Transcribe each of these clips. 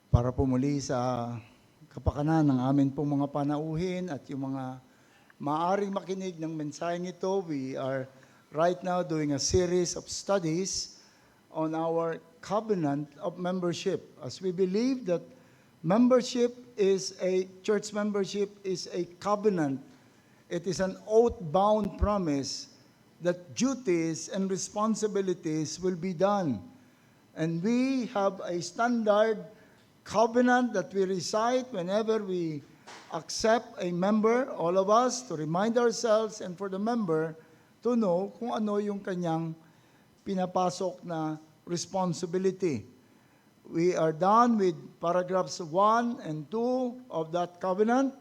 para po muli sa kapakanan ng amin pong mga panauhin at yung mga maaaring makinig ng mensaheng ito. We are right now doing a series of studies on our covenant of membership, as we believe that church membership is a covenant. It is an oath-bound promise that duties and responsibilities will be done. And we have a standard covenant that we recite whenever we accept a member, all of us, to remind ourselves and for the member to know kung ano yung kanyang pinapasok na responsibility. We are done with paragraphs 1 and 2 of that covenant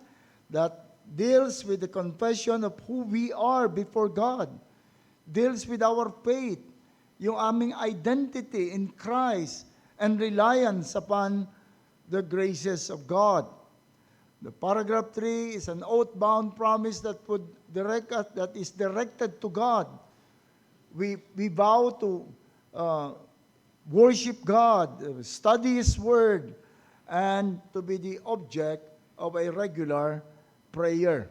that deals with the confession of who we are before God, deals with our faith, yung aming identity in Christ and reliance upon the graces of God. The paragraph 3 is an oath-bound promise that is directed to God. We vow to worship God, study His Word, and to be the object of a regular prayer.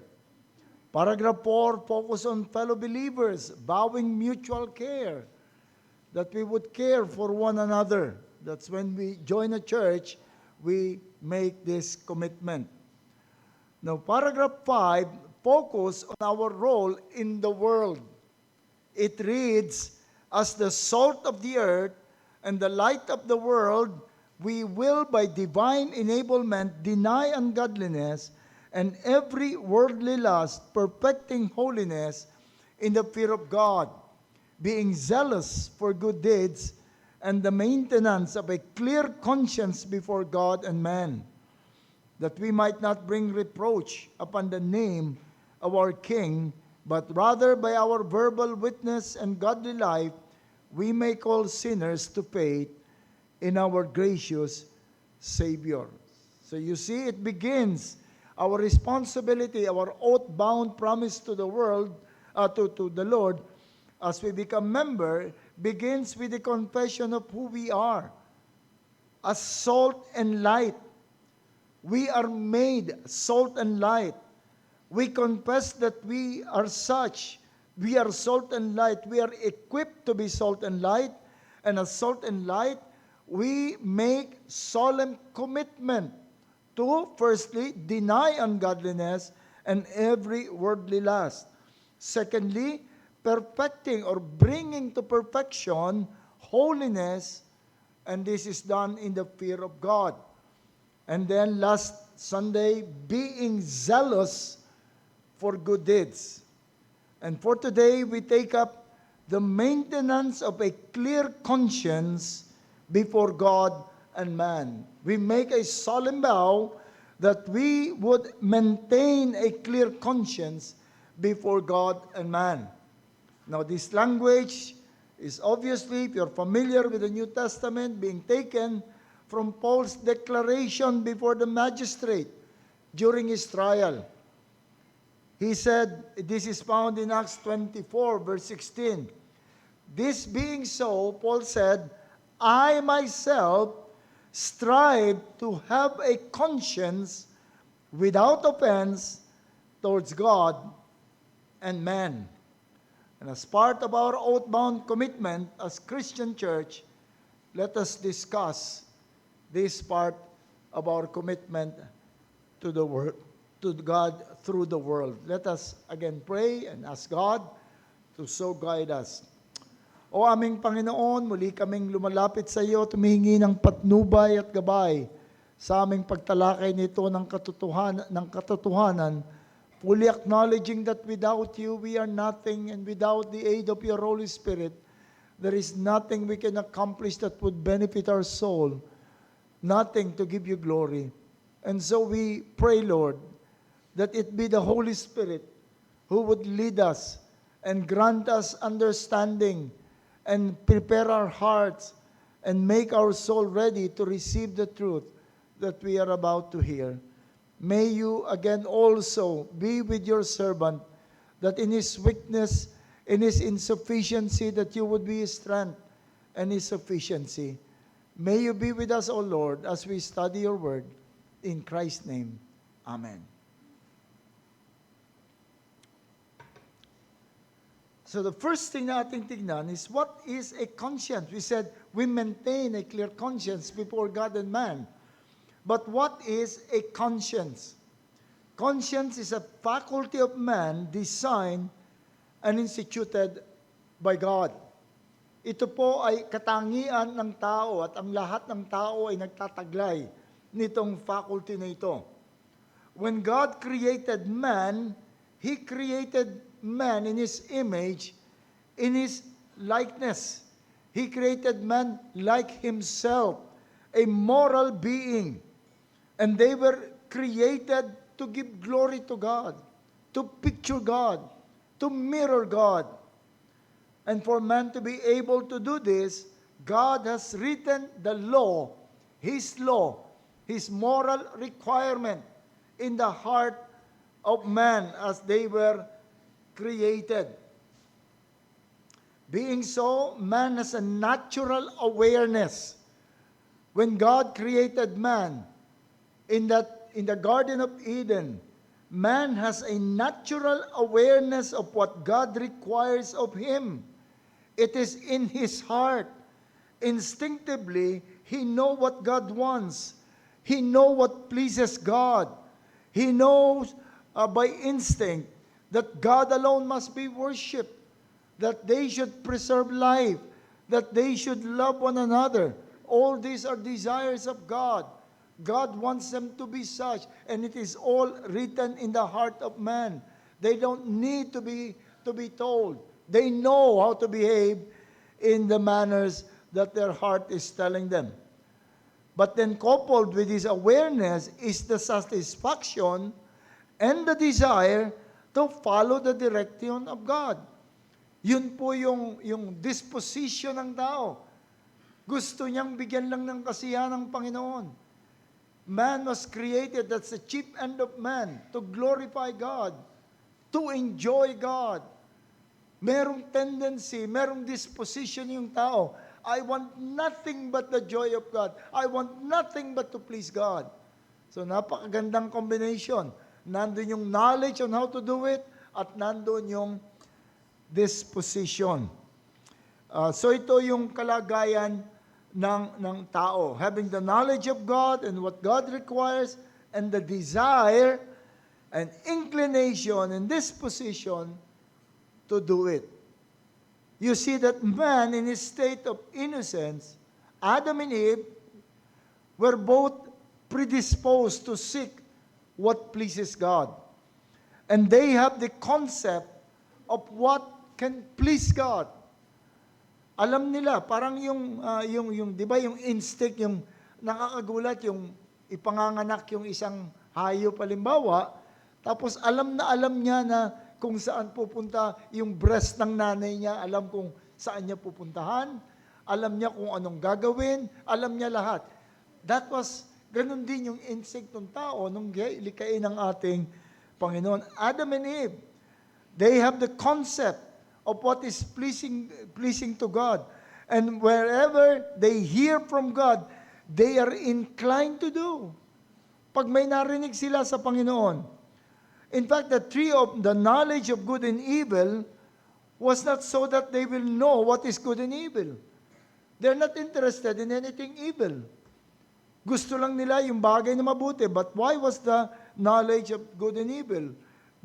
Paragraph 4, focus on fellow believers, vowing mutual care, that we would care for one another. That's when we join a church, we make this commitment. Now, paragraph 5, focus on our role in the world. It reads, as the salt of the earth and the light of the world, we will by divine enablement deny ungodliness and every worldly lust, perfecting holiness in the fear of God, being zealous for good deeds and the maintenance of a clear conscience before God and man, that we might not bring reproach upon the name of our King, but rather by our verbal witness and godly life, we may call sinners to faith in our gracious Savior. So you see, it begins our responsibility, our oath-bound promise to the world, to the Lord, as we become member, begins with the confession of who we are. As salt and light, we are made salt and light. We confess that we are such. We are salt and light. We are equipped to be salt and light. And as salt and light, we make solemn commitment to, firstly, deny ungodliness and every worldly lust. Secondly, perfecting or bringing to perfection holiness, and this is done in the fear of God. And then last Sunday, being zealous for good deeds. And for today, we take up the maintenance of a clear conscience before God and man. We make a solemn vow that we would maintain a clear conscience before God and man. Now, this language is obviously, if you're familiar with the New Testament, being taken from Paul's declaration before the magistrate during his trial. He said, this is found in Acts 24, verse 16. This being so, Paul said, I myself strive to have a conscience without offense towards God and man. And as part of our oath-bound commitment as Christian church, let us discuss this part of our commitment to the world, to God through the world. Let us again pray and ask God to so guide us. O aming Panginoon, muli kaming lumalapit sa iyo, tumihingi ng patnubay at gabay sa aming pagtalakay nito ng katotohanan, fully acknowledging that without you we are nothing, and without the aid of your Holy Spirit, there is nothing we can accomplish that would benefit our soul, nothing to give you glory. And so we pray, Lord, that it be the Holy Spirit who would lead us and grant us understanding and prepare our hearts and make our soul ready to receive the truth that we are about to hear. May you again also be with your servant, that in his weakness, in his insufficiency, that you would be his strength and his sufficiency. May you be with us, O Lord, as we study your word. In Christ's name, amen. So the first thing na ating tignan is, what is a conscience? We said we maintain a clear conscience before God and man. But what is a conscience? Conscience is a faculty of man designed and instituted by God. Ito po ay katangian ng tao at ang lahat ng tao ay nagtataglay nitong faculty na ito. When God created man, He created man in His image, in His likeness. He created man like Himself, a moral being. And they were created to give glory to God, to picture God, to mirror God. And for man to be able to do this, God has written the law, His moral requirement in the heart of man as they were created. Being so, man has a natural awareness. When God created man in the Garden of Eden, man has a natural awareness of what God requires of him. It is in his heart. Instinctively, he knows what God wants. He knows what pleases God. He knows by instinct that God alone must be worshipped, that they should preserve life, that they should love one another. All these are desires of God. God wants them to be such, and it is all written in the heart of man. They don't need to be told. They know how to behave in the manners that their heart is telling them. But then coupled with this awareness is the satisfaction and the desire to follow the direction of God. Yun po yung disposition ng tao. Gusto niyang bigyan lang ng kasiyahan ng Panginoon. Man was created, that's the chief end of man, to glorify God, to enjoy God. Merong tendency, merong disposition yung tao. I want nothing but the joy of God. I want nothing but to please God. So napakagandang combination. Nandun yung knowledge on how to do it, at nandun yung disposition. So ito yung kalagayan ng tao. Having the knowledge of God and what God requires, and the desire and inclination and disposition to do it. You see that man in his state of innocence, Adam and Eve, were both predisposed to seek what pleases God. And they have the concept of what can please God. Alam nila, parang yung 'di ba, yung instinct, yung nakakagulat, yung ipanganganak yung isang hayop halimbawa, tapos alam niya na kung saan pupunta yung breast ng nanay niya, alam kung saan niya pupuntahan, alam niya kung anong gagawin, alam niya lahat. Ganun din yung instinct ng tao nung likhain ng ating Panginoon. Adam and Eve, they have the concept of what is pleasing to God. And wherever they hear from God, they are inclined to do. Pag may narinig sila sa Panginoon. In fact, the tree of the knowledge of good and evil was not so that they will know what is good and evil. They're not interested in anything evil. Gusto lang nila yung bagay na mabuti. But why was the knowledge of good and evil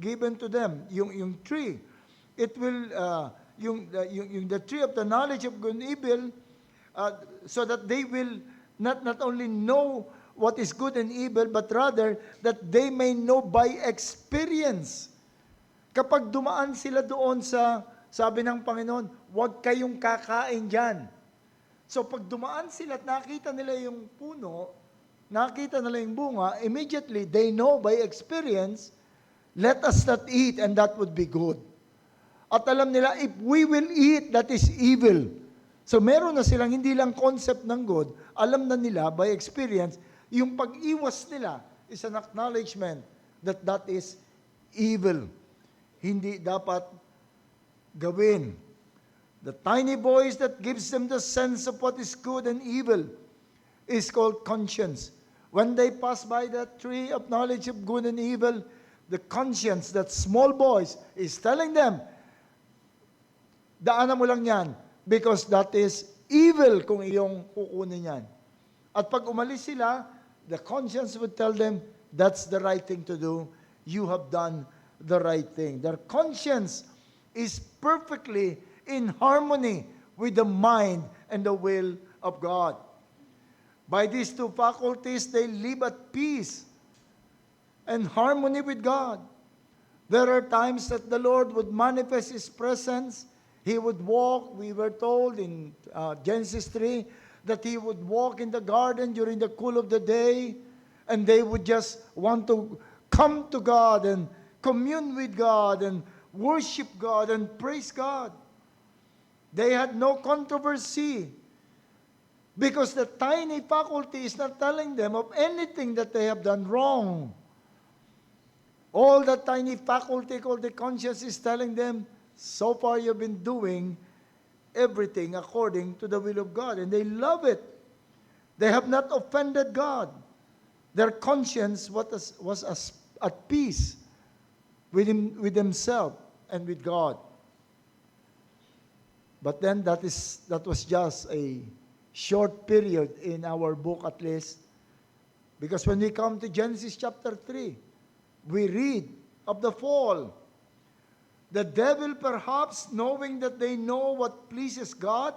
given to them? Yung tree. It will, yung the tree of the knowledge of good and evil, so that they will not only know what is good and evil, but rather that they may know by experience. Kapag dumaan sila doon sa, sabi ng Panginoon, huwag kayong kakain dyan. So pag dumaan sila at nakita nila yung puno, nakita nila yung bunga, immediately they know by experience, let us not eat and that would be good. At alam nila, if we will eat, that is evil. So meron na silang hindi lang concept ng good, alam na nila by experience, yung pag-iwas nila is an acknowledgement that that is evil. Hindi dapat gawin. The tiny voice that gives them the sense of what is good and evil is called conscience. When they pass by that tree of knowledge of good and evil, the conscience, that small voice, is telling them, daanan mo lang yan because that is evil kung iyong kukunin yan. At pag umalis sila, the conscience would tell them, that's the right thing to do. You have done the right thing. Their conscience is perfectly in harmony with the mind and the will of God. By these two faculties, they live at peace and harmony with God. There are times that the Lord would manifest His presence. He would walk, we were told in Genesis 3, that He would walk in the garden during the cool of the day, and they would just want to come to God and commune with God and worship God and praise God. They had no controversy because the tiny faculty is not telling them of anything that they have done wrong. All the tiny faculty called the conscience is telling them, so far you've been doing everything according to the will of God. And they love it. They have not offended God. Their conscience was at peace with themselves and with God. But then that was just a short period in our book at least. Because when we come to Genesis chapter 3, we read of the fall. The devil, perhaps knowing that they know what pleases God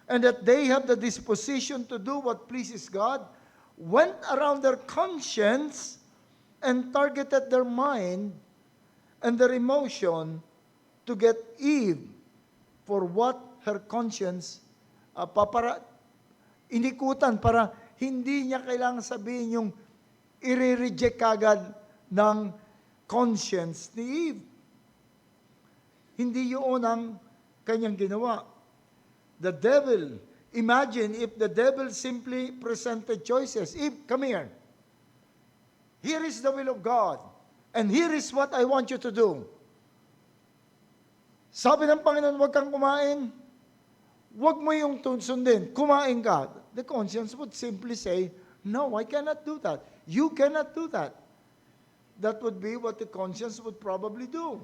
and that they have the disposition to do what pleases God, went around their conscience and targeted their mind and their emotion to get Eve for what her conscience inikutan para hindi niya kailangan sabihin yung i-reject kagad ng conscience ni Eve. Hindi yun ang kanyang ginawa. The devil, imagine if the devil simply presented choices. Eve, come here. Here is the will of God. And here is what I want you to do. Sabi ng Panginoon, huwag kang kumain. Huwag mo yung sundin. Kumain ka. The conscience would simply say, no, I cannot do that. You cannot do that. That would be what the conscience would probably do.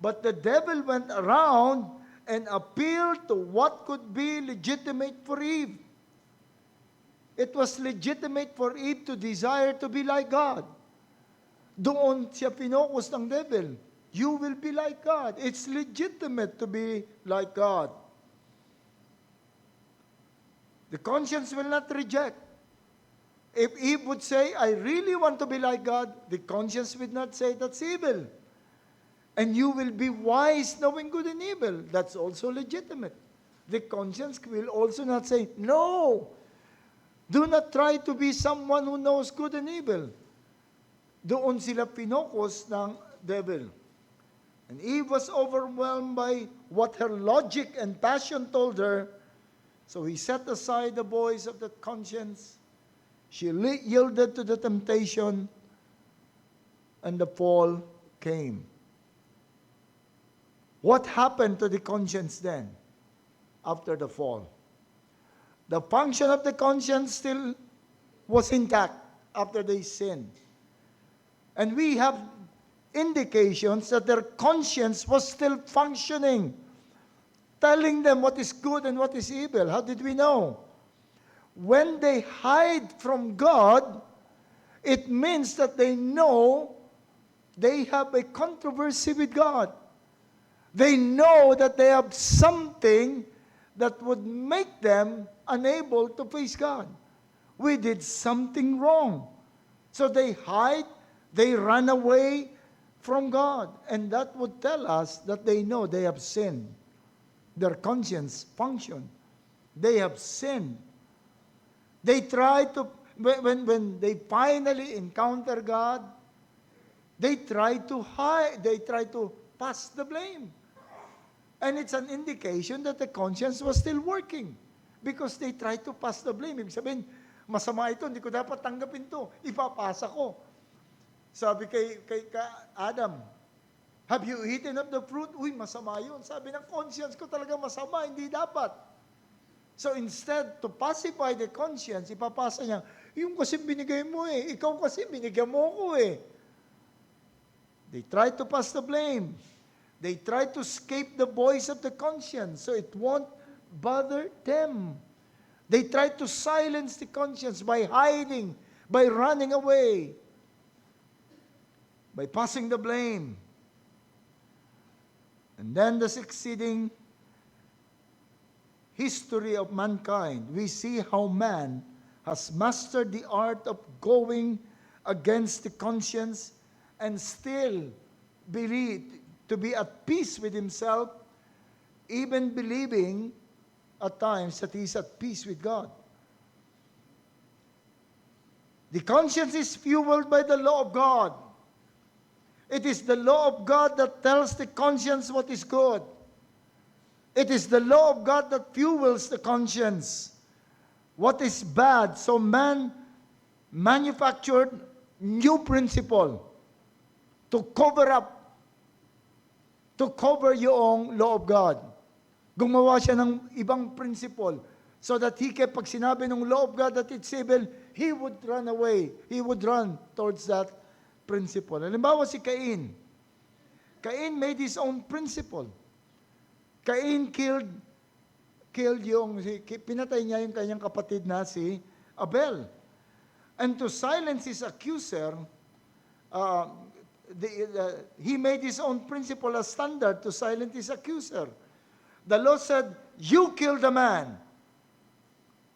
But the devil went around and appealed to what could be legitimate for Eve. It was legitimate for Eve to desire to be like God. Doon siya pinokus ng devil. You will be like God. It's legitimate to be like God. The conscience will not reject. If Eve would say, I really want to be like God, the conscience would not say that's evil. And you will be wise knowing good and evil. That's also legitimate. The conscience will also not say, no, do not try to be someone who knows good and evil. Doon sila pinokos ng devil. And Eve was overwhelmed by what her logic and passion told her. So he set aside the voice of the conscience. She yielded to the temptation, and the fall came. What happened to the conscience then, after the fall? The function of the conscience still was intact after they sinned. And we have indications that their conscience was still functioning, telling them what is good and what is evil. How did we know? When they hide from God, it means that they know they have a controversy with God. They know that they have something that would make them unable to face God. We did something wrong. So they hide, they run away from God. And that would tell us that they know they have sinned. Their conscience functioned. They have sinned. They try to, when they finally encounter God, they try to hide, they try to pass the blame. And it's an indication that the conscience was still working because they tried to pass the blame. Ibig sabihin, masama ito, hindi ko dapat tanggapin to, ipapasa ko. Sabi kay Adam, have you eaten of the fruit? Uy, masama yun. Sabi ng conscience ko talaga masama, hindi dapat. So instead, to pacify the conscience, ipapasa niya, yung kasi binigay mo eh, ikaw kasi binigyan mo ko eh. They try to pass the blame. They try to escape the voice of the conscience so it won't bother them. They try to silence the conscience by hiding, by running away, by passing the blame. And then the succeeding history of mankind, we see how man has mastered the art of going against the conscience and still believe to be at peace with himself, even believing at times that he is at peace with God. The conscience is fueled by the law of God. It is the law of God that tells the conscience what is good. It is the law of God that fuels the conscience. What is bad? So man manufactured new principle to cover up, to cover yung law of God. Gumawa siya ng ibang principle so that pag sinabi ng law of God that it's evil, he would run away. He would run towards that principle. Halimbawa si Cain. Cain made his own principle. Cain killed pinatay niya yung kanyang kapatid na si Abel. And to silence his accuser, he made his own principle a standard to silence his accuser. The law said, you killed the man.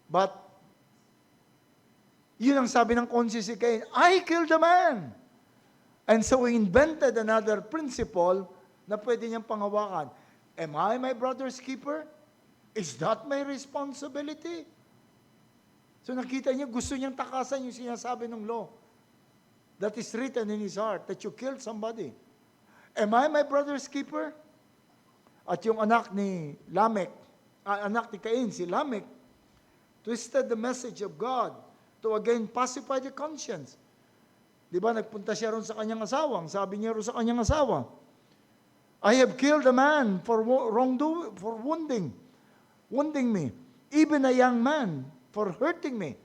But, yun ang sabi ng conscience si Cain, I killed the man. And so he invented another principle na pwede niyang panghawakan. Am I my brother's keeper? Is that my responsibility? So nakita niyo, gusto niyang takasan yung sinasabi ng law. That is written in his heart, that you killed somebody. Am I my brother's keeper? At yung anak ni Lamech, anak ni Cain, si Lamech, twisted the message of God to again pacify the conscience. Di ba, nagpunta siya ron sa kanyang asawang, sabi niya ron sa kanyang asawa, I have killed a man for wounding me, even a young man for hurting me.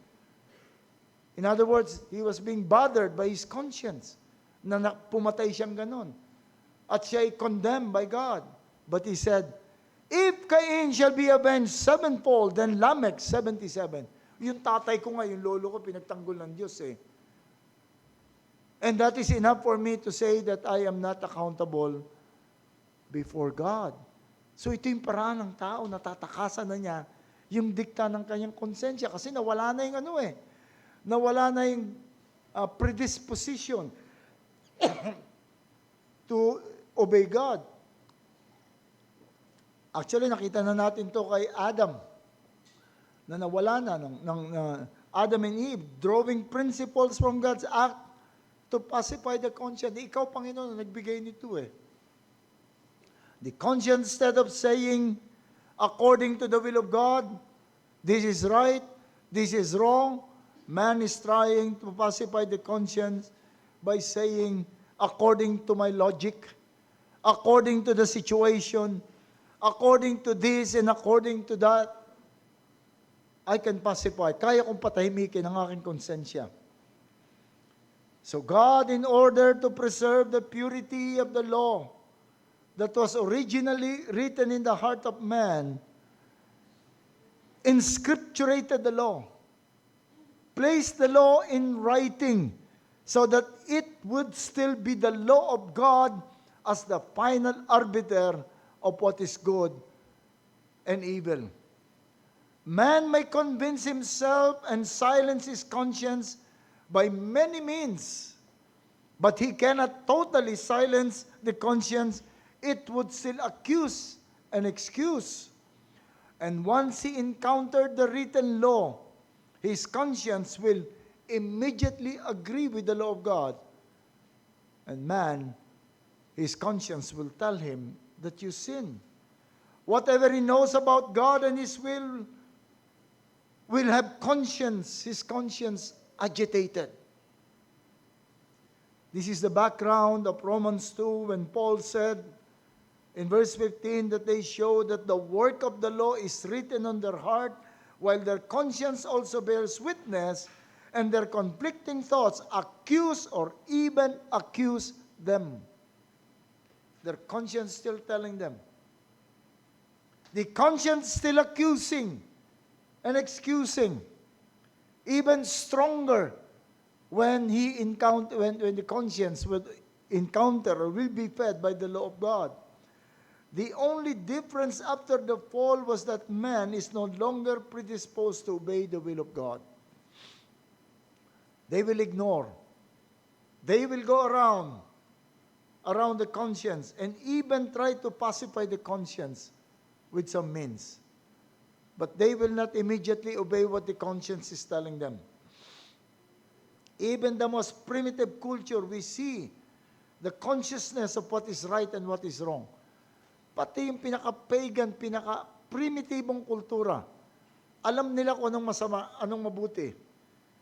In other words, he was being bothered by his conscience na pumatay siyang ganon. At siya ay condemned by God. But he said, if Cain shall be avenged sevenfold, then Lamech 77. Yung tatay ko nga, yung lolo ko, pinagtanggol ng Diyos eh. And that is enough for me to say that I am not accountable before God. So ito yung paraan ng tao, natatakasan na niya yung dikta ng kanyang konsensya kasi nawala na yung nawala na yung predisposition to obey God. Actually, nakita na natin to kay Adam na nawala na ng Adam and Eve, drawing principles from God's act to pacify the conscience. Ikaw, Panginoon, nagbigay nito eh. The conscience, instead of saying, according to the will of God, this is right, this is wrong, man is trying to pacify the conscience by saying, according to my logic, according to the situation, according to this and according to that, I can pacify. Kaya kong patahimikin ang aking konsensya. So God, in order to preserve the purity of the law that was originally written in the heart of man, inscripturated the law, placed the law in writing so that it would still be the law of God as the final arbiter of what is good and evil. Man may convince himself and silence his conscience by many means, but he cannot totally silence the conscience. It would still accuse and excuse. And once he encountered the written law, his conscience will immediately agree with the law of God. And man, his conscience will tell him that you sin. Whatever he knows about God and his will have his conscience agitated. This is the background of Romans 2 when Paul said, In verse 15, that they show that the work of the law is written on their heart, while their conscience also bears witness, and their conflicting thoughts accuse or even accuse them. Their conscience still telling them. The conscience still accusing and excusing. Even stronger when when the conscience will encounter or will be fed by the law of God. The only difference after the fall was that man is no longer predisposed to obey the will of God. They will ignore. They will go around the conscience and even try to pacify the conscience with some means. But they will not immediately obey what the conscience is telling them. Even the most primitive culture, we see the consciousness of what is right and what is wrong. Pati yung pinaka-pagan, pinaka-primitibong kultura, alam nila kung anong masama, anong mabuti.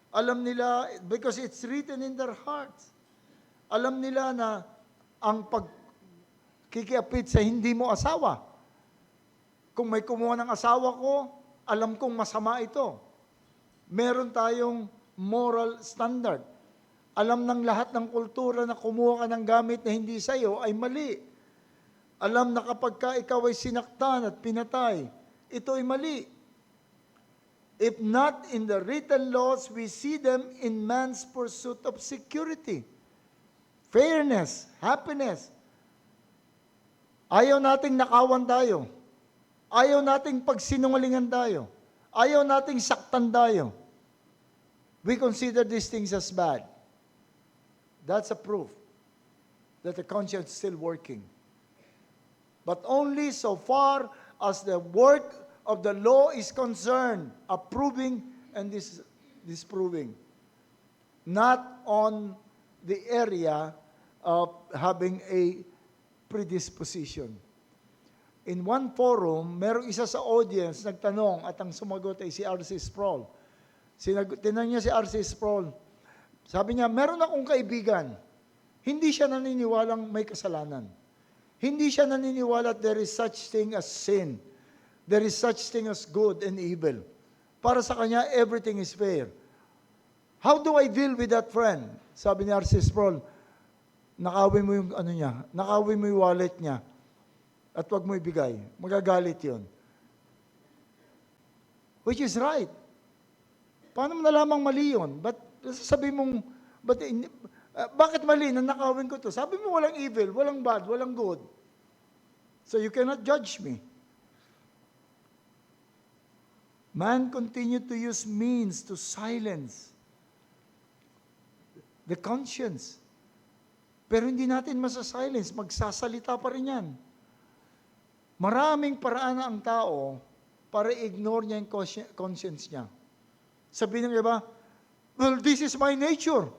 Alam nila, because it's written in their hearts. Alam nila na ang pagkikiapit sa hindi mo asawa. Kung may kumuha ng asawa ko, alam kong masama ito. Meron tayong moral standard. Alam ng lahat ng kultura na kumuha ka ng gamit na hindi sa'yo ay mali. Alam na kapag ka ikaw ay sinaktan at pinatay, ito ay mali. If not in the written laws, we see them in man's pursuit of security, fairness, happiness. Ayaw nating nakawan tayo. Ayaw nating pagsinungalingan tayo. Ayaw nating saktan tayo. We consider these things as bad. That's a proof that the conscience is still working. But only so far as the work of the law is concerned, approving and disproving. Not on the area of having a predisposition. In one forum, merong isa sa audience nagtanong at ang sumagot ay si R.C. Sproul. Tinanong niya si R.C. Sproul, sabi niya, meron akong kaibigan, hindi siya naniniwalang may kasalanan. Hindi siya naniniwala that there is such thing as sin. There is such thing as good and evil. Para sa kanya, everything is fair. How do I deal with that friend? Sabi ni R.C. Sproul, nakawin mo yung nakawin mo yung wallet niya at wag mo ibigay. Magagalit yun. Which is right. Paano mo nalamang mali yun? Sabi mong, bakit mali na nakawin ko to? Sabi mo walang evil, walang bad, walang good. So you cannot judge me. Man continued to use means to silence the conscience. Pero hindi natin masa-silence, magsasalita pa rin yan. Maraming paraan na ang tao para ignore niya yung conscience niya. Sabihin ng iba, well, this is my nature.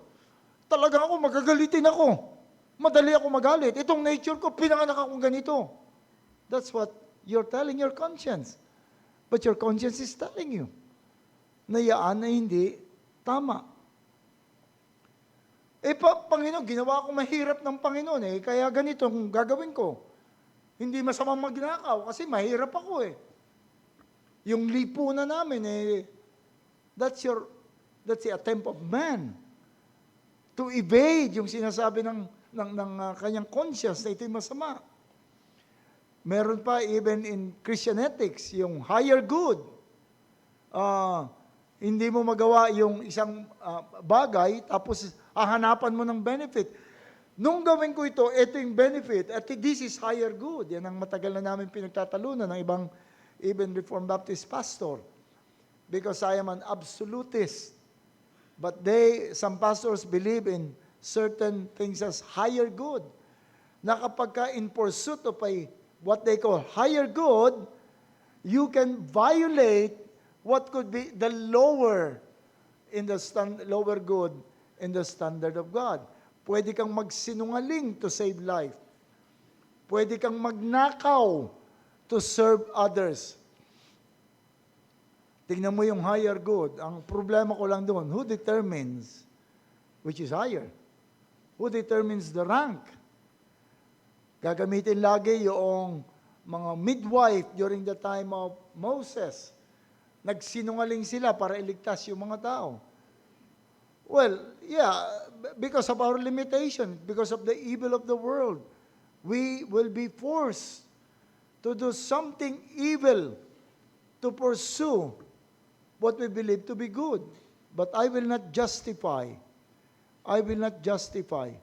Talaga ako, magagalitin ako. Madali ako magalit. Itong nature ko, pinanganak akong ganito. That's what you're telling your conscience. But your conscience is telling you na yaan ay hindi tama. Panginoon, ginawa ko mahirap ng Panginoon kaya ganito ang gagawin ko. Hindi masamang magnakaw kasi mahirap ako Yung lipunan namin that's the attempt of man to evade yung sinasabi ng kanyang conscience na ito'y masama. Meron pa even in Christian ethics, yung higher good. Hindi mo magawa yung isang bagay, tapos hahanapan mo ng benefit. Nung gawin ko ito yung benefit, at this is higher good. Yan ang matagal na namin pinagtatalunan ng ibang even Reformed Baptist pastor. Because I am an absolutist. But some pastors believe in certain things as higher good. Na kapag ka in pursuit of what they call higher good, you can violate what could be the lower good in the standard of God. Pwede kang magsinungaling to save life. Pwede kang magnakaw to serve others. Tingnan mo yung higher good. Ang problema ko lang doon, who determines which is higher? Who determines the rank? Gagamitin lagi yung mga midwife during the time of Moses. Nagsinungaling sila para iligtas yung mga tao. Well, yeah, because of our limitation, because of the evil of the world, we will be forced to do something evil to pursue what we believe to be good. But I will not justify. I will not justify.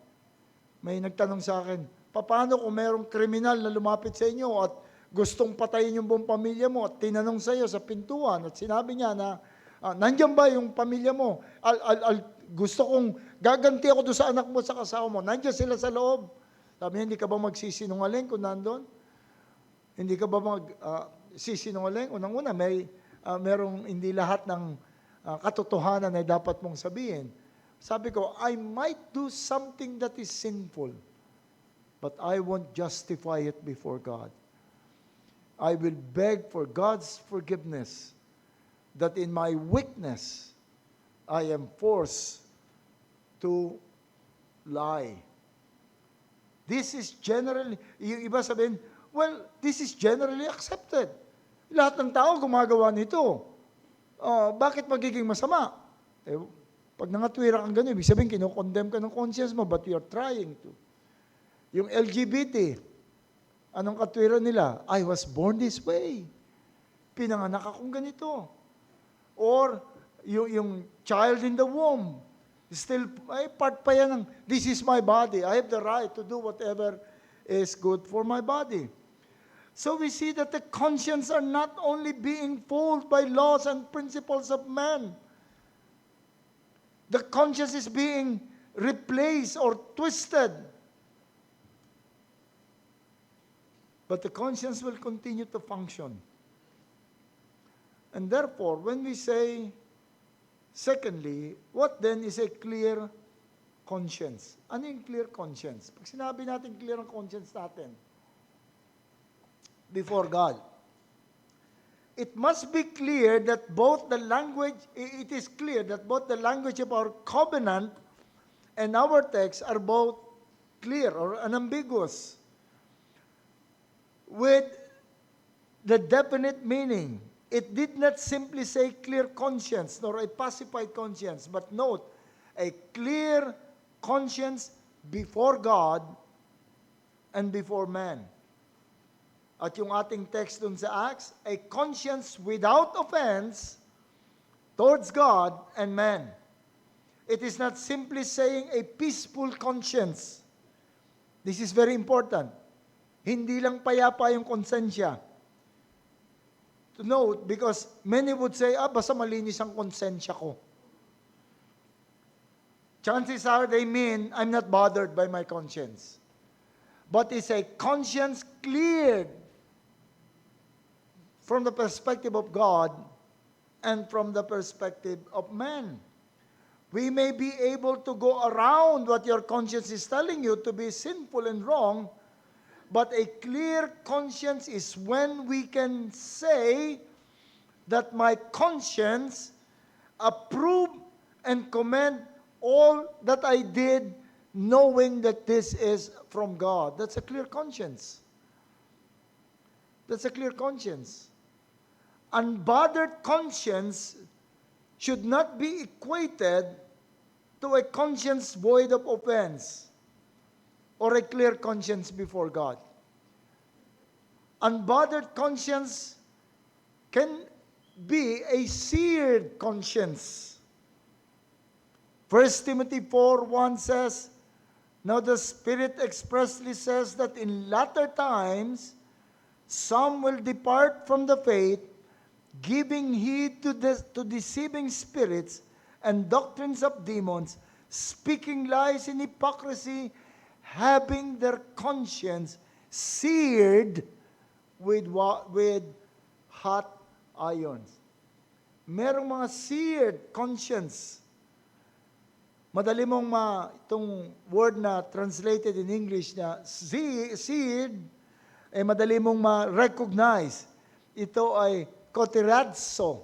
May nagtanong sa akin, paano kung merong kriminal na lumapit sa inyo at gustong patayin yung buong pamilya mo at tinanong sa iyo sa pintuan at sinabi niya na, nandiyan ba yung pamilya mo? Gusto kong gaganti ako doon sa anak mo sa kasawa mo. Nandiyan sila sa loob. Sabi niya, hindi ka ba magsisinungaling kung nandun? Hindi ka ba magsisinungaling? Unang-una, merong hindi lahat ng katotohanan ay dapat mong sabihin. Sabi ko, I might do something that is sinful, but I won't justify it before God. I will beg for God's forgiveness that in my weakness, I am forced to lie. This is generally, yung iba sabihin, well, this is generally accepted. Lahat ng tao gumagawa nito. Bakit magiging masama? Pag nangatwira kang gano'n, ibig sabihin, kinokondemn ka ng conscience mo, but you're trying to. Yung LGBT, anong katwiran nila? I was born this way. Pinanganak akong ganito. Or, yung child in the womb, still, ay part pa yan ng, this is my body. I have the right to do whatever is good for my body. So we see that the conscience are not only being fooled by laws and principles of man. The conscience is being replaced or twisted. But the conscience will continue to function. And therefore, when we say, secondly, what then is a clear conscience? Ano yung clear conscience? Pag sinabi natin clear ang conscience natin, before God, it must be clear that both the language, it is clear that both the language of our covenant and our text are both clear or unambiguous, with the definite meaning. It did not simply say clear conscience nor a pacified conscience, but note, a clear conscience before God and before man. At yung ating text dun sa Acts, a conscience without offense towards God and man. It is not simply saying a peaceful conscience. This is very important. Hindi lang payapa yung konsensya. To note, because many would say, basta malinis ang konsensya ko. Chances are they mean, I'm not bothered by my conscience. But it's a conscience cleared from the perspective of God and from the perspective of man. We may be able to go around what your conscience is telling you to be sinful and wrong, but a clear conscience is when we can say that my conscience approve and commend all that I did, knowing that this is from God. That's a clear conscience. That's a clear conscience. Unbothered conscience should not be equated to a conscience void of offense or a clear conscience before God. Unbothered conscience can be a seared conscience. 1 Timothy 4:1 says, now the Spirit expressly says that in latter times, some will depart from the faith, giving heed to deceiving spirits and doctrines of demons, speaking lies in hypocrisy, having their conscience seared with hot irons. Merong mga seared conscience. Madali mong itong word na translated in English na seared, madali mong ma-recognize. Ito ay cauterizzo.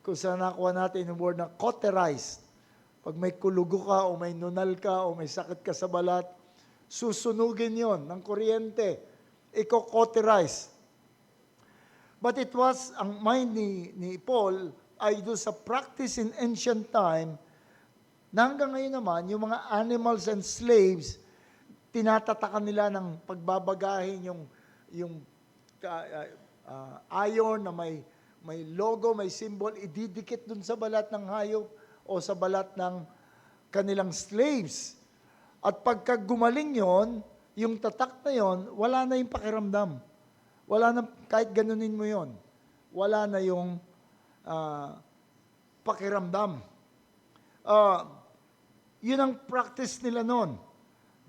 Kung saan nakuha natin yung word na cauterized. Pag may kulugo ka, o may nunal ka, o may sakit ka sa balat, Susunugin yon ng kuryente. Iko-cauterize. But it was, ang mind ni Paul ay doon sa practice in ancient time, na hanggang ngayon naman, yung mga animals and slaves, tinatatakan nila ng pagbabagahin yung iron na may logo, may symbol, ididikit dun sa balat ng hayop o sa balat ng kanilang slaves. At pagka gumaling yon, yung tatak na yon, wala na yung pakiramdam. Wala na, kahit ganunin mo yon, wala na yung pakiramdam. Yun ang practice nila noon.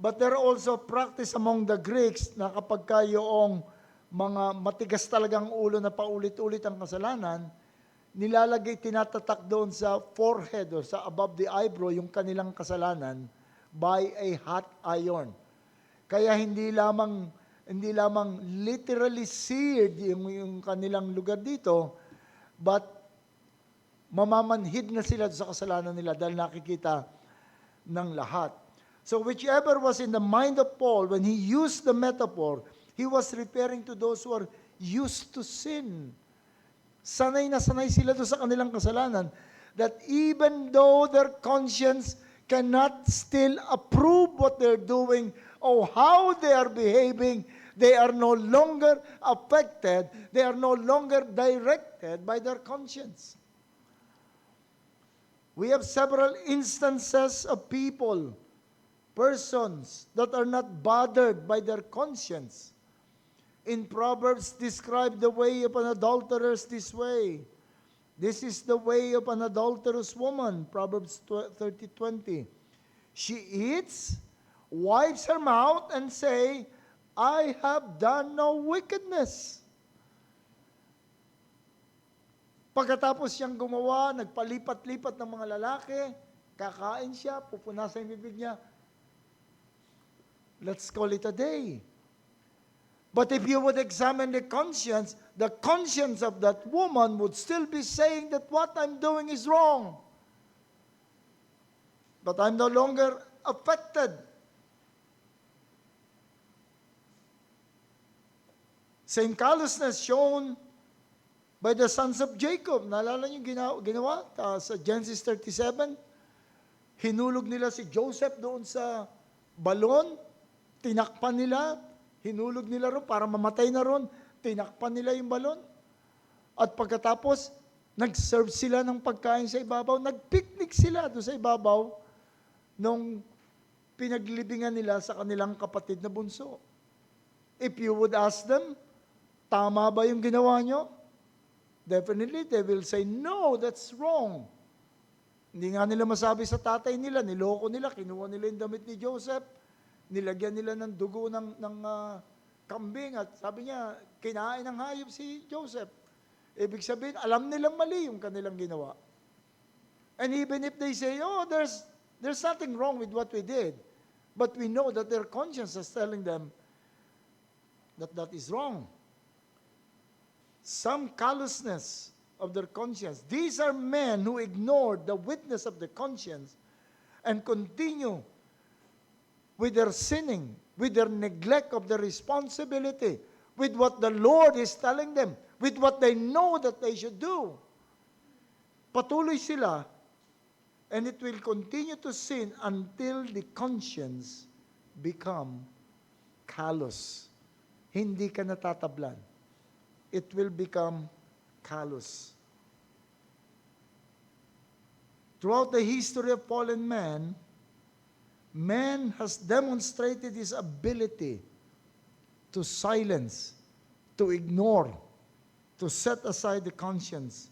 But there also practice among the Greeks na kapag kayong mga matigas talagang ulo na paulit-ulit ang kasalanan, nilalagay, tinatatak doon sa forehead o sa above the eyebrow yung kanilang kasalanan by a hot iron. Kaya hindi lamang literally seared yung kanilang lugar dito, but mamamanhid na sila sa kasalanan nila dahil nakikita ng lahat. So whichever was in the mind of Paul when he used the metaphor, he was referring to those who are used to sin. Sanay na sanay sila doon sa kanilang kasalanan, that even though their conscience cannot still approve what they're doing or how they are behaving, they are no longer affected, they are no longer directed by their conscience. We have several instances of persons that are not bothered by their conscience. In Proverbs, describe the way of an adulteress this way. This is the way of an adulterous woman, Proverbs 30:20. She eats, wipes her mouth, and say, I have done no wickedness. Pagkatapos siyang gumawa, nagpalipat-lipat ng mga lalaki, kakain siya, pupunasan yung bibig niya. Let's call it a day. But if you would examine the conscience of that woman would still be saying that what I'm doing is wrong. But I'm no longer affected. Same callousness shown by the sons of Jacob. Naalala niyo ginawa sa Genesis 37? Hinulog nila si Joseph doon sa balon, tinakpan nila, hinulog nila ron para mamatay na ron, tinakpan nila yung balon. At pagkatapos, nag-serve sila ng pagkain sa ibabaw, nag-picnic sila doon sa ibabaw nung pinaglibingan nila sa kanilang kapatid na bunso. If you would ask them, tama ba yung ginawa nyo? Definitely, they will say, no, that's wrong. Hindi nga nila masabi sa tatay nila, niloko nila, kinuha nila yung damit ni Joseph, nilagyan nila ng dugo ng kambing at sabi niya, kinain ng hayop si Joseph. Ibig sabihin, alam nilang mali yung kanilang ginawa. And even if they say, oh, there's nothing wrong with what we did, but we know that their conscience is telling them that that is wrong. Some callousness of their conscience. These are men who ignored the witness of the conscience and continue with their sinning, with their neglect of their responsibility, with what the Lord is telling them, with what they know that they should do. Patuloy sila, and it will continue to sin until the conscience become callous. Hindi ka natatablan. It will become callous. Throughout the history of fallen man has demonstrated his ability to silence, to ignore, to set aside the conscience,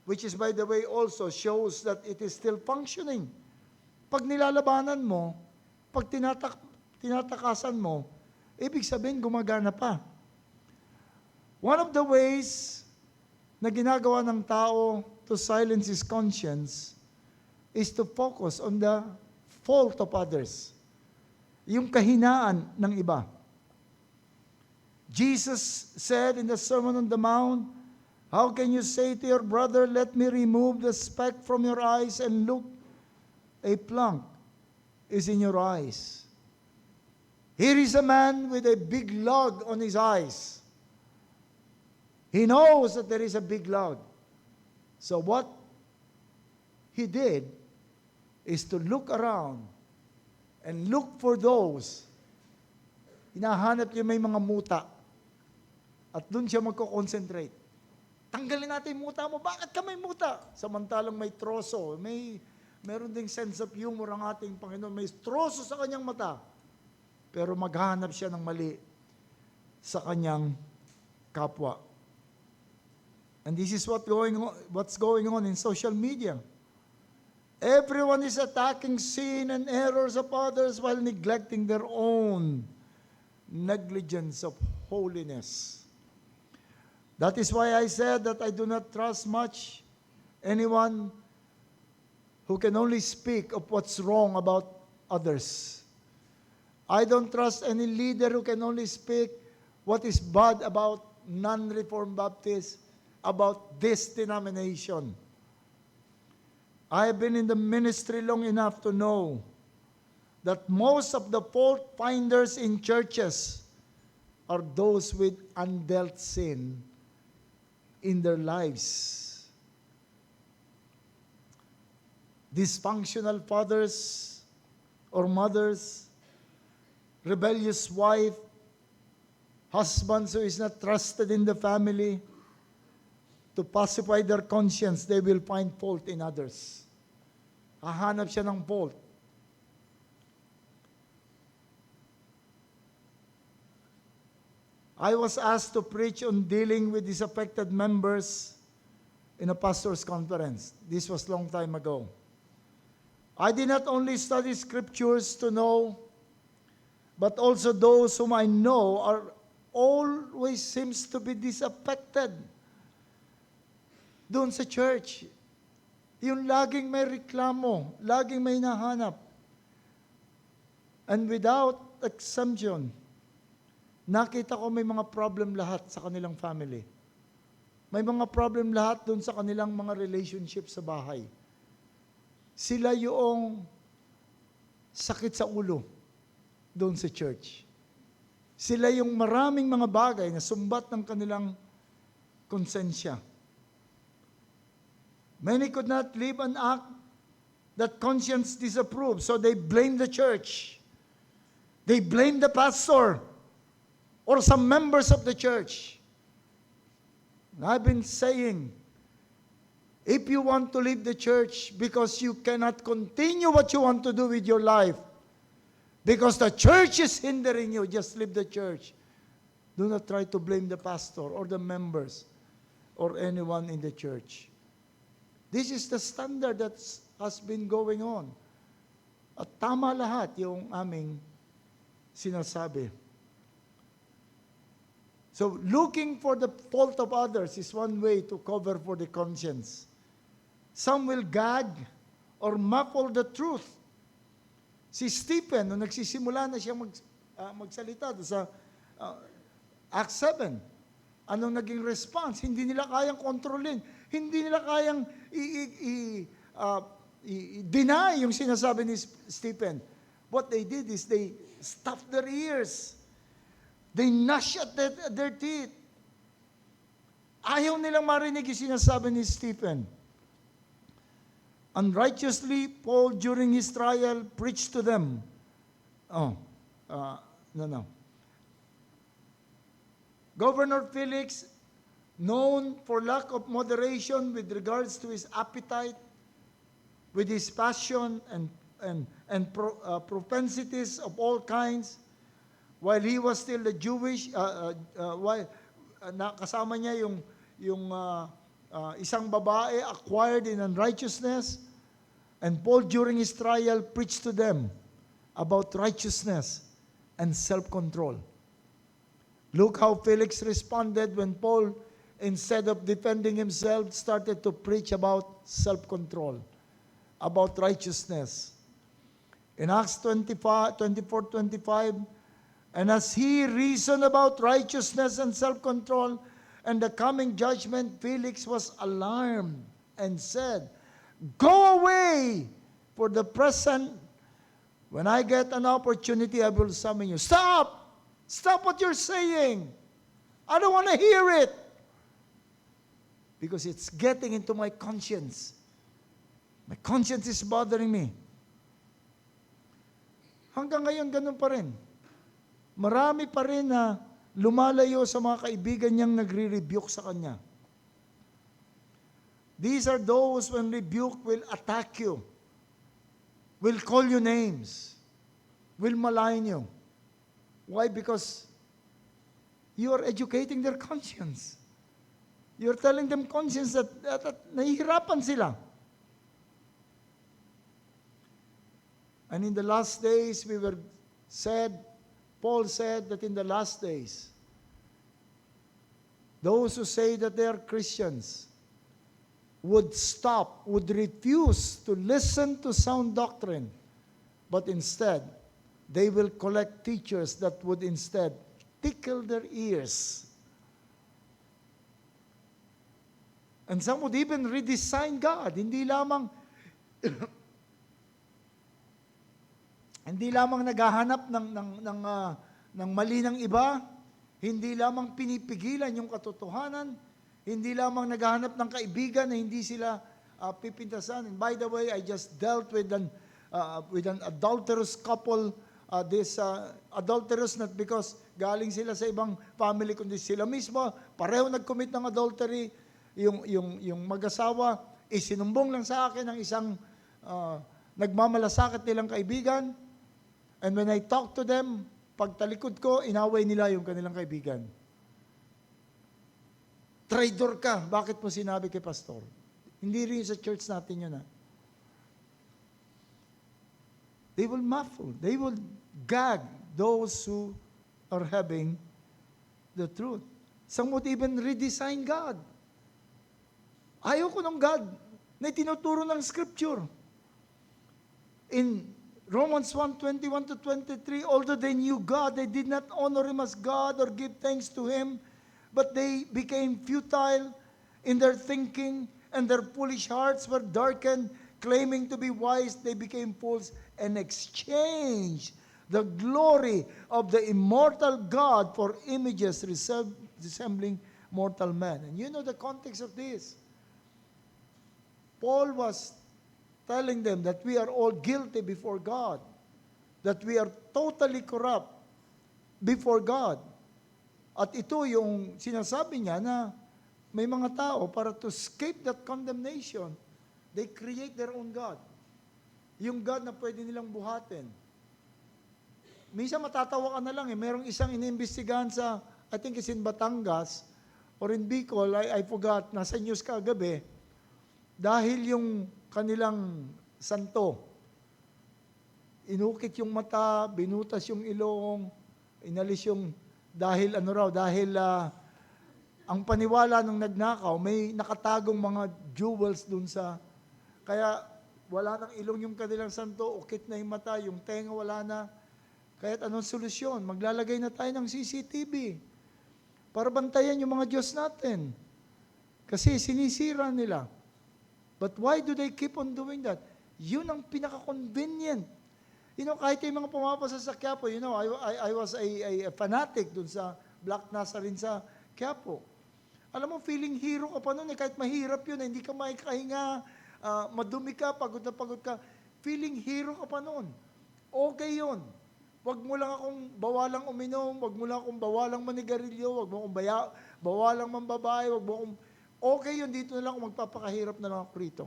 which is, by the way, also shows that it is still functioning. Pag nilalabanan mo, pag tinatakasan mo, ibig sabihin gumagana pa. One of the ways na ginagawa ng tao to silence his conscience is to focus on the fault of others. Yung kahinaan ng iba. Jesus said in the Sermon on the Mount, how can you say to your brother, let me remove the speck from your eyes, and look, a plank is in your eyes? Here is a man with a big log on his eyes. He knows that there is a big log. So what he did is to look around and look for those. Hinahanap niya may mga muta. At doon siya magko-concentrate. Tanggalin natin yung muta mo. Bakit ka may muta? Samantalang may troso. Meron ding sense of humor ang ating Panginoon. May troso sa kanyang mata. Pero maghahanap siya ng mali sa kanyang kapwa. And this is what's going on in social media. Everyone is attacking sin and errors of others while neglecting their own negligence of holiness. That is why I said that I do not trust much anyone who can only speak of what's wrong about others. I don't trust any leader who can only speak what is bad about non-Reformed Baptists, about this denomination. I have been in the ministry long enough to know that most of the fault finders in churches are those with undealt sin in their lives. Dysfunctional fathers or mothers, rebellious wife, husbands who is not trusted in the family, to pacify their conscience, they will find fault in others. Hahanap siya ng fault. I was asked to preach on dealing with disaffected members in a pastor's conference. This was long time ago. I did not only study scriptures to know, but also those whom I know are always seems to be disaffected doon sa church. Yung laging may reklamo, laging may nahanap. And without exemption, nakita ko may mga problem lahat sa kanilang family. May mga problem lahat doon sa kanilang mga relationship sa bahay. Sila yung sakit sa ulo doon sa church. Sila yung maraming mga bagay na sumbat ng kanilang konsensya. Many could not live an act that conscience disapproved, so they blame the church. They blame the pastor or some members of the church. And I've been saying, if you want to leave the church because you cannot continue what you want to do with your life, because the church is hindering you, just leave the church. Do not try to blame the pastor or the members or anyone in the church. This is the standard that has been going on. At tama lahat yung aming sinasabi. So, looking for the fault of others is one way to cover for the conscience. Some will gag or muffle the truth. Si Stephen, nung nagsisimula na siya magsalita sa Acts 7, anong naging response? Hindi nila kayang kontrolin. Hindi nila kayang deny yung sinasabi ni Stephen. What they did is they stuffed their ears. They gnashed at their teeth. Ayaw nilang marinig yung sinasabi ni Stephen. Unrighteously, Paul, during his trial, preached to them. Governor Felix, known for lack of moderation with regards to his appetite, with his passion and propensities of all kinds, while he was still the Jewish, kasama niya yung isang babae acquired in unrighteousness, and Paul during his trial preached to them about righteousness and self-control. Look how Felix responded when Paul, instead of defending himself, started to preach about self-control, about righteousness. In Acts 24:25, and as he reasoned about righteousness and self-control and the coming judgment, Felix was alarmed and said, "Go away for the present. When I get an opportunity, I will summon you. Stop! Stop what you're saying. I don't want to hear it. Because it's getting into my conscience. My conscience is bothering me. Hanggang ngayon, ganun pa rin. Marami pa rin na lumalayo sa mga kaibigan niyang nagre-rebuke sa kanya. These are those when rebuke will attack you, will call you names, will malign you. Why? Because you are educating their conscience. You're telling them conscience that nahihirapan sila. And in the last days, Paul said that in the last days, those who say that they are Christians would refuse to listen to sound doctrine, but instead, they will collect teachers that would instead tickle their ears. And some would even redesign God. Hindi lamang naghahanap ng mali ng iba, hindi lamang pinipigilan yung katotohanan, hindi lamang naghahanap ng kaibigan na hindi sila pipintasan. And by the way, I just dealt with an adulterous couple. Adulterous not because galing sila sa ibang family, kundi sila mismo pareho nag-commit ng adultery. Yung mag-asawa isinumbong lang sa akin ng isang nagmamalasakit nilang kaibigan. And when I talk to them, pagtalikod ko, inaway nila yung kanilang kaibigan. Traitor ka, bakit mo sinabi kay pastor? Hindi rin sa church natin yun. They will muffle, they will gag those who are having the truth. Some would even redesign God. Ayaw ko ng God na tinuturo ng Scripture. In Romans 1:21-23, although they knew God, they did not honor Him as God or give thanks to Him, but they became futile in their thinking, and their foolish hearts were darkened. Claiming to be wise, they became fools and exchanged the glory of the immortal God for images resembling mortal man. And you know the context of this. Paul was telling them that we are all guilty before God, that we are totally corrupt before God. At ito yung sinasabi niya na may mga tao para to escape that condemnation, they create their own God. Yung God na pwede nilang buhatin. Minsan matatawa ka na lang merong isang iniimbestigahan sa, I think it's in Batangas, or in Bicol, I forgot, nasa news kagabi, dahil yung kanilang santo, inukit yung mata, binutas yung ilong, inalis yung, dahil ang paniwala ng nagnakaw, may nakatagong mga jewels dun sa, kaya wala nang ilong yung kanilang santo, ukit na yung mata, yung tenga wala na. Kaya't anong solusyon? Maglalagay na tayo ng CCTV para bantayan yung mga Diyos natin. Kasi sinisira nila. But why do they keep on doing that? Yun ang pinaka-convenient. Kahit yung mga pumapasa sa Quiapo, I was a fanatic dun sa Black Nazarene sa Quiapo. Alam mo, feeling hero ka pa nun kahit mahirap yun, hindi ka maikahinga, madumi ka, pagod na pagod ka. Feeling hero ka pa nun. Okay yun. Wag mo lang akong bawalang uminom, wag mo lang akong bawalang manigarilyo, wag mo akong bawalang mambabae, wag mo akong, okay yun, dito na lang ako magpapakahirap na lang ako rito.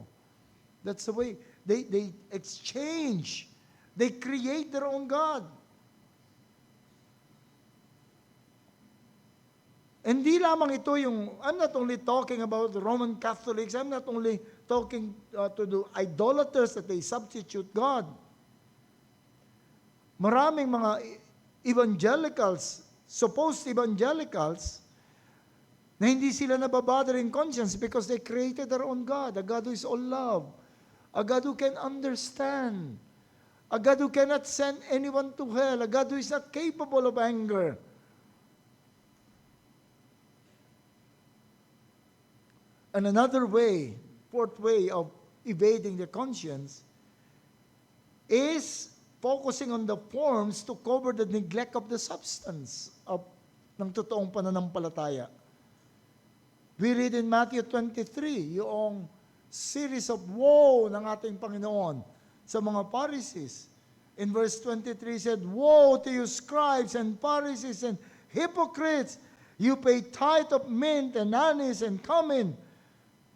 That's the way. They exchange. They create their own God. Hindi lamang ito yung, I'm not only talking about the Roman Catholics, I'm not only talking to the idolaters that they substitute God. Maraming mga evangelicals, supposed evangelicals, na hindi sila nababother in conscience because they created their own God, a God who is all love, a God who can understand, a God who cannot send anyone to hell, a God who is not capable of anger. And another way, fourth way of evading the conscience is focusing on the forms to cover the neglect of the substance of ng totoong pananampalataya. We read in Matthew 23, yung series of woe ng ating Panginoon sa mga Pharisees. In verse 23 said, "Woe to you scribes and Pharisees and hypocrites! You pay tithe of mint and anise and cumin,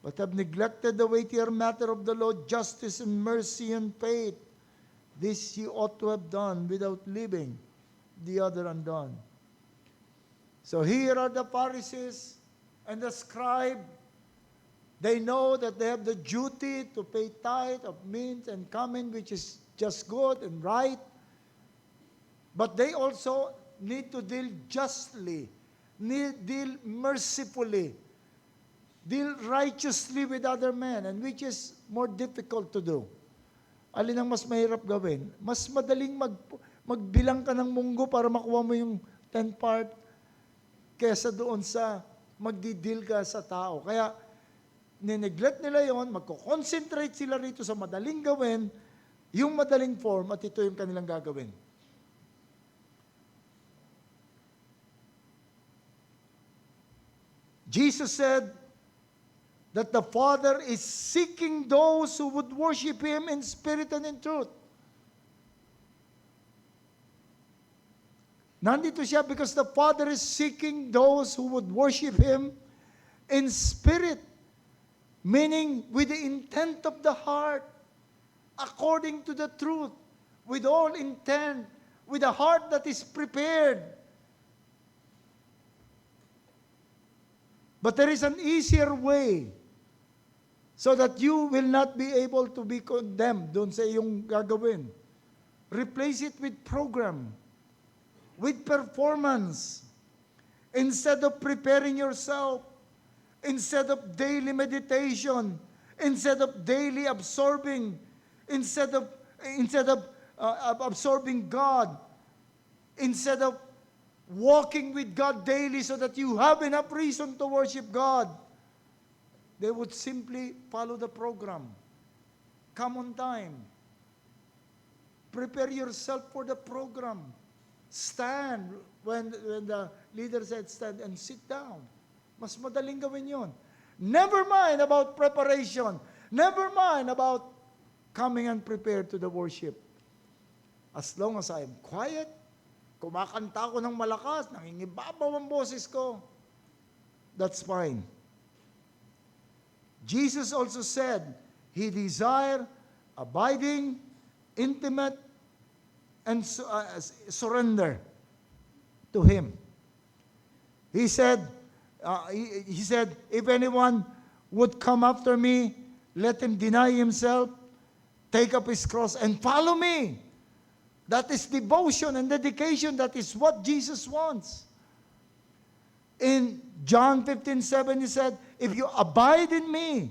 but have neglected the weightier matter of the law, justice and mercy and faith. This you ought to have done without leaving the other undone." So here are the Pharisees and the scribe. They know that they have the duty to pay tithe of mint and cumin, which is just good and right. But they also need to deal justly, deal mercifully, deal righteously with other men, and which is more difficult to do. Alin ang mas mahirap gawin? Mas madaling magbilang ka ng munggo para makuha mo yung 10th part kesa doon sa magdi-deal ka sa tao. Kaya, nineglect nila yon, magko-concentrate sila rito sa madaling gawin, yung madaling form, at ito yung kanilang gagawin. Jesus said that the Father is seeking those who would worship Him in spirit and in truth. Nandito siya because the Father is seeking those who would worship Him in spirit, meaning with the intent of the heart, according to the truth, with all intent, with a heart that is prepared. But there is an easier way so that you will not be able to be condemned doon sa iyong gagawin. Replace it with program, with performance. Instead of preparing yourself, instead of daily meditation, instead of daily absorbing, instead of absorbing God, instead of walking with God daily so that you have enough reason to worship God, they would simply follow the program. Come on time. Prepare yourself for the program. Stand when the leader said stand, and sit down. Mas madaling gawin yon. Never mind about preparation. Never mind about coming and prepared to the worship. As long as I am quiet, kumakanta ako ng malakas, nangingibabaw ang boses ko, that's fine. Jesus also said, He desired abiding, intimate, and surrender to Him. He said, if anyone would come after me, let him deny himself, take up his cross, and follow me. That is devotion and dedication. That is what Jesus wants. In John 15:7, He said, if you abide in me,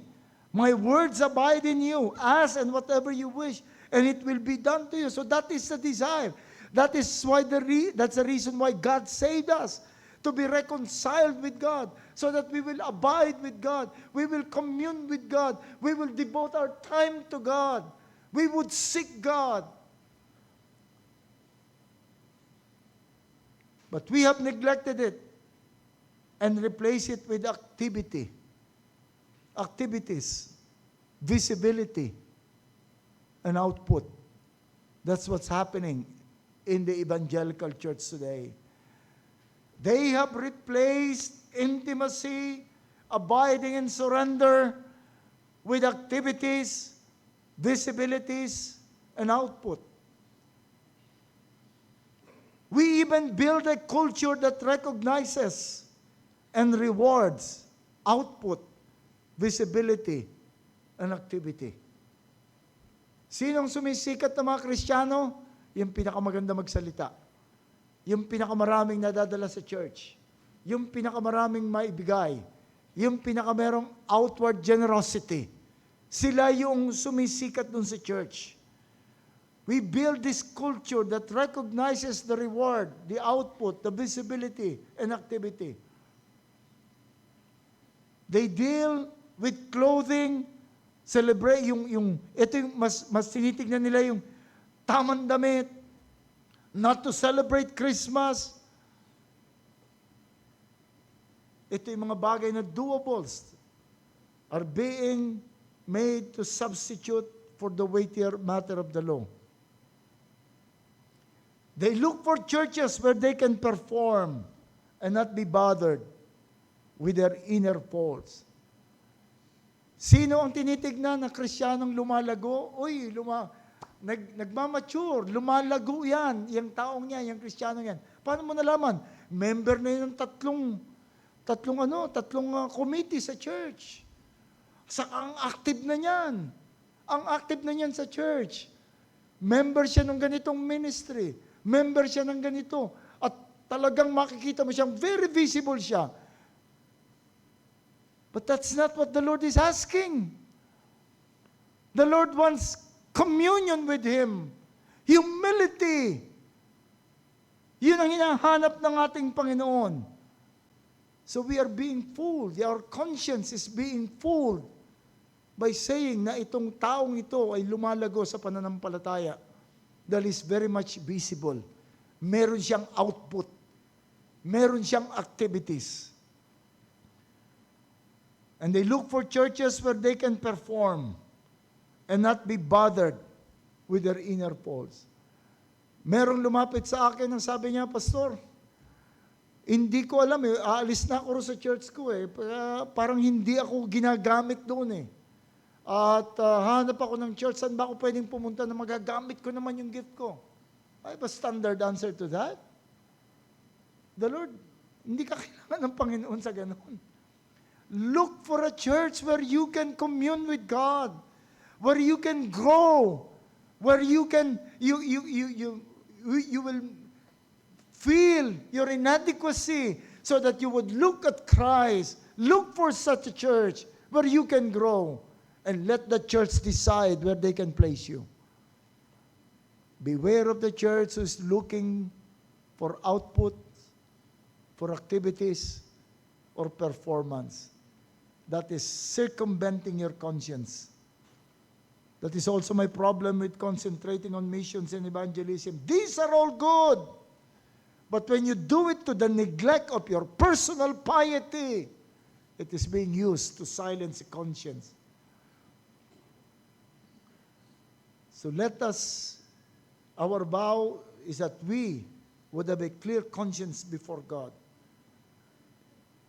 my words abide in you. Ask and whatever you wish, and it will be done to you. So that is the desire. That is why that's the reason why God saved us, to be reconciled with God, so that we will abide with God. We will commune with God. We will devote our time to God. We would seek God. But we have neglected it and replaced it with activity, activities, visibility, and output. That's what's happening in the evangelical church today. They have replaced intimacy, abiding and surrender with activities, visibilities, and output. We even build a culture that recognizes and rewards output, visibility, and activity. Sinong sumisikat na mga Kristiyano? Yung pinakamaganda magsalita. Yung pinakamaraming nadadala sa church. Yung pinakamaraming maibigay. Yung pinakamerong outward generosity. Sila yung sumisikat dun sa church. We build this culture that recognizes the reward, the output, the visibility, and activity. They deal with clothing, celebrate ito yung mas tinitignan nila yung tamang damit, not to celebrate Christmas. Ito yung mga bagay na doables are being made to substitute for the weightier matter of the law. They look for churches where they can perform and not be bothered with their inner faults. Sino ang tinitignan na Kristiyanong lumalago? Uy, nagmamature, lumalago yan. Yung taong niya, yung Kristiyanong yan. Paano mo nalaman? Member na yun ng tatlong committee sa church. Ang active na niyan. Ang active na niyan sa church. Member siya ng ganitong ministry. Member siya ng ganito. At talagang makikita mo siyang very visible siya. But that's not what the Lord is asking. The Lord wants communion with Him. Humility. Yun ang hinahanap ng ating Panginoon. So we are being fooled. Our conscience is being fooled by saying na itong taong ito ay lumalago sa pananampalataya. That is very much visible. Meron siyang output. Meron siyang activities. And they look for churches where they can perform and not be bothered with their inner faults. Merong lumapit sa akin ang sabi niya, Pastor, hindi ko alam aalis na ako sa church ko parang hindi ako ginagamit doon At hanap ako ng church, saan ba ako pwedeng pumunta na magagamit ko naman yung gift ko? I have a standard answer to that. The Lord, hindi ka kailangan ng Panginoon sa ganun. Look for a church where you can commune with God, where you can grow, where you will feel your inadequacy so that you would look at Christ. Look for such a church where you can grow and let the church decide where they can place you. Beware of the church who is looking for output, for activities, or performance. That is circumventing your conscience. That is also my problem with concentrating on missions and evangelism. These are all good. But when you do it to the neglect of your personal piety, it is being used to silence the conscience. So our vow is that we would have a clear conscience before God.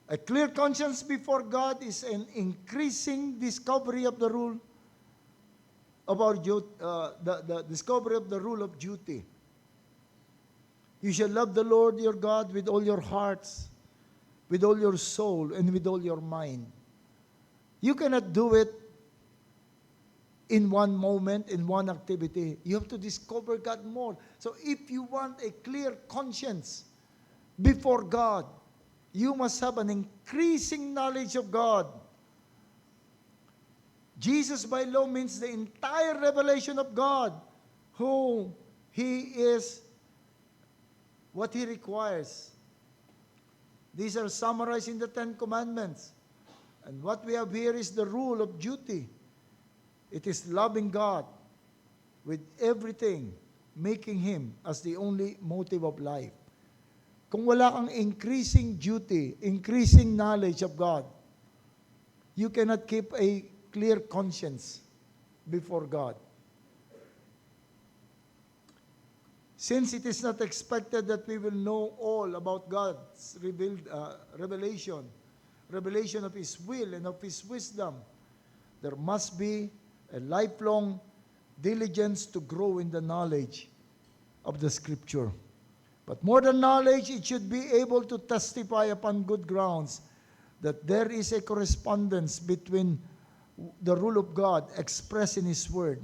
A clear conscience before God is an increasing discovery of the rule of our the discovery of the rule of duty. You shall love the Lord your God with all your hearts, with all your soul, and with all your mind. You cannot do it in one moment, in one activity. You have to discover God more. So if you want a clear conscience before God, you must have an increasing knowledge of God. Jesus by law means the entire revelation of God, who He is, what He requires. These are summarized in the Ten Commandments. And what we have here is the rule of duty. It is loving God with everything, making Him as the only motive of life. Kung wala kang increasing duty, increasing knowledge of God, you cannot keep a clear conscience before God. Since it is not expected that we will know all about God's revelation of His will and of His wisdom, there must be a lifelong diligence to grow in the knowledge of the Scripture. But more than knowledge, it should be able to testify upon good grounds that there is a correspondence between the rule of God expressed in His Word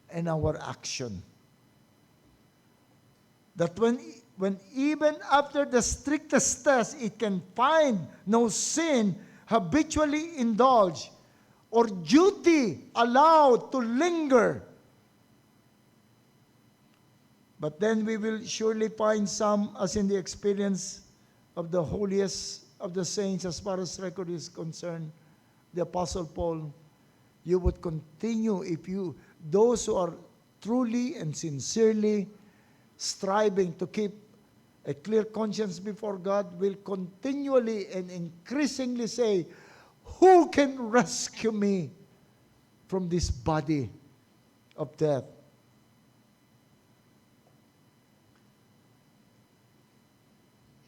and our action. That when even after the strictest test, it can find no sin habitually indulged or duty allowed to linger. But then we will surely find some, as in the experience of the holiest of the saints, as far as record is concerned, the Apostle Paul, you would continue those who are truly and sincerely striving to keep a clear conscience before God will continually and increasingly say, who can rescue me from this body of death?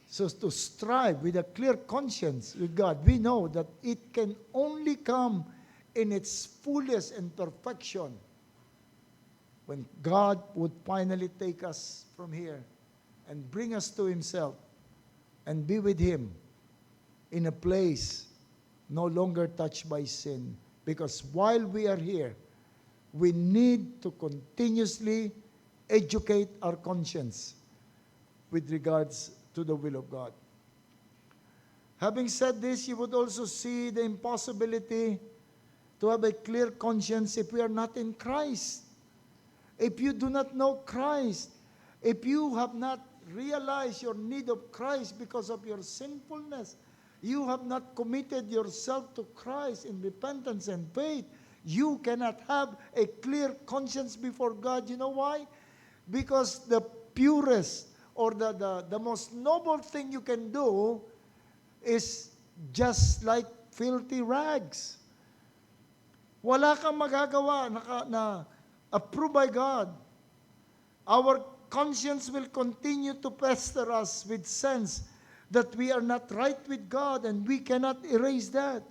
So to strive with a clear conscience with God, we know that it can only come in its fullest and perfection when God would finally take us from here and bring us to Himself and be with Him in a place no longer touched by sin. Because while we are here, we need to continuously educate our conscience with regards to the will of God. Having said this, you would also see the impossibility to have a clear conscience if we are not in Christ. If you do not know Christ, if you have not realized your need of Christ because of your sinfulness, you have not committed yourself to Christ in repentance and faith, you cannot have a clear conscience before God. You know why? Because the purest or the most noble thing you can do is just like filthy rags. Wala kang magagawa na approved by God. Our conscience will continue to pester us with sense that we are not right with God, and we cannot erase that.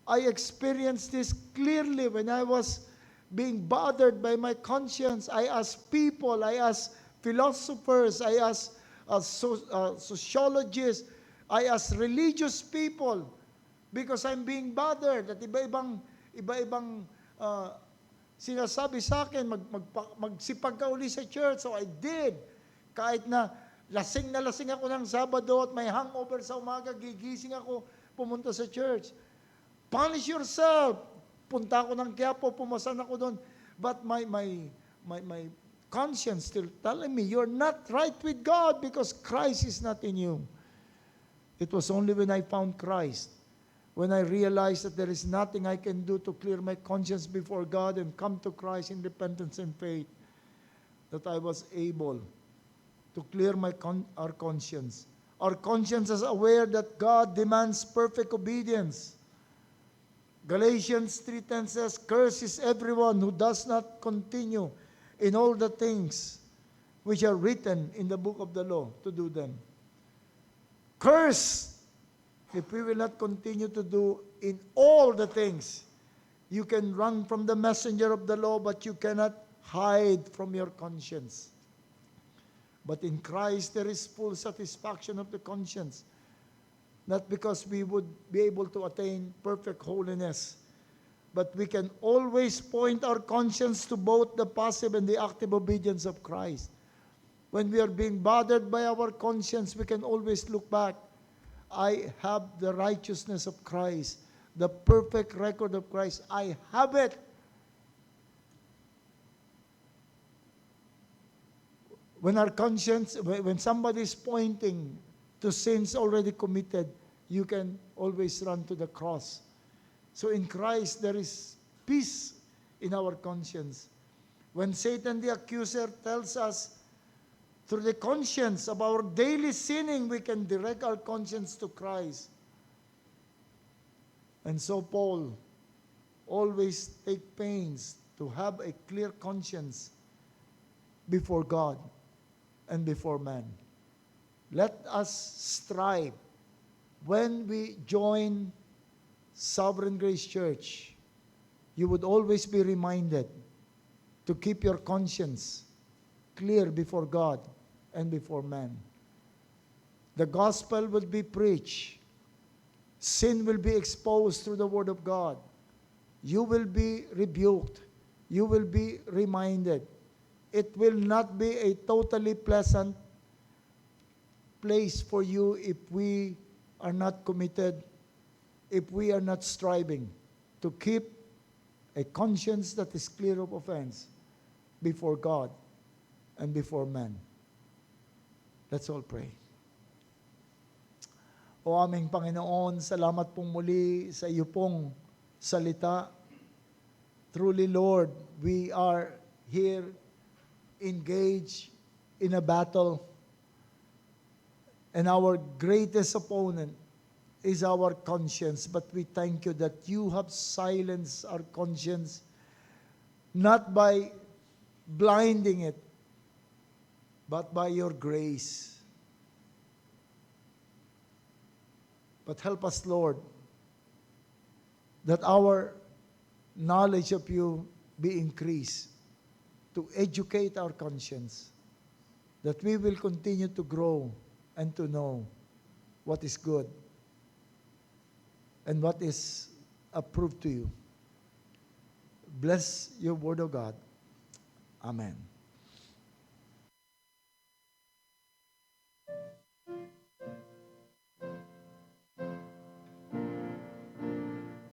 I experienced this clearly when I was being bothered by my conscience. I asked people, I asked philosophers, I asked sociologists, I asked religious people, because I'm being bothered at iba-ibang sinasabi sa akin, magsipag ka uli sa church. So I did. Kahit na lasing ako ng Sabado at may hangover sa umaga, gigising ako, pumunta sa church. Punish yourself. Punta ako ng Quiapo, pumasan ako doon. But my conscience still telling me, you're not right with God because Christ is not in you. It was only when I found Christ, when I realized that there is nothing I can do to clear my conscience before God and come to Christ in repentance and faith, that I was able to clear our conscience. Our conscience is aware that God demands perfect obedience. Galatians 3:10 says, "Cursed is everyone who does not continue in all the things which are written in the book of the law to do them." Cursed if we will not continue to do in all the things. You can run from the messenger of the law, but you cannot hide from your conscience. But in Christ, there is full satisfaction of the conscience. Not because we would be able to attain perfect holiness, but we can always point our conscience to both the passive and the active obedience of Christ. When we are being bothered by our conscience, we can always look back. I have the righteousness of Christ, the perfect record of Christ. I have it. When our conscience, when somebody is pointing to sins already committed, you can always run to the cross. So in Christ, there is peace in our conscience. When Satan the accuser tells us through the conscience of our daily sinning, we can direct our conscience to Christ. And so Paul always take pains to have a clear conscience before God and before man. Let us strive when we join Sovereign Grace Church. You would always be reminded to keep your conscience clear before God and before man. The gospel will be preached. Sin will be exposed through the word of God. You will be rebuked. You will be reminded. It will not be a totally pleasant place for you if we are not committed, if we are not striving to keep a conscience that is clear of offense before God and before man. Let's all pray. O aming Panginoon, salamat pong muli sa iyo pong salita. Truly, Lord, we are here engage in a battle, and our greatest opponent is our conscience. But we thank you that you have silenced our conscience, not by blinding it, but by your grace. But help us, Lord, that our knowledge of you be increased, to educate our conscience, that we will continue to grow and to know what is good and what is approved to you. Bless your word, O God. Amen.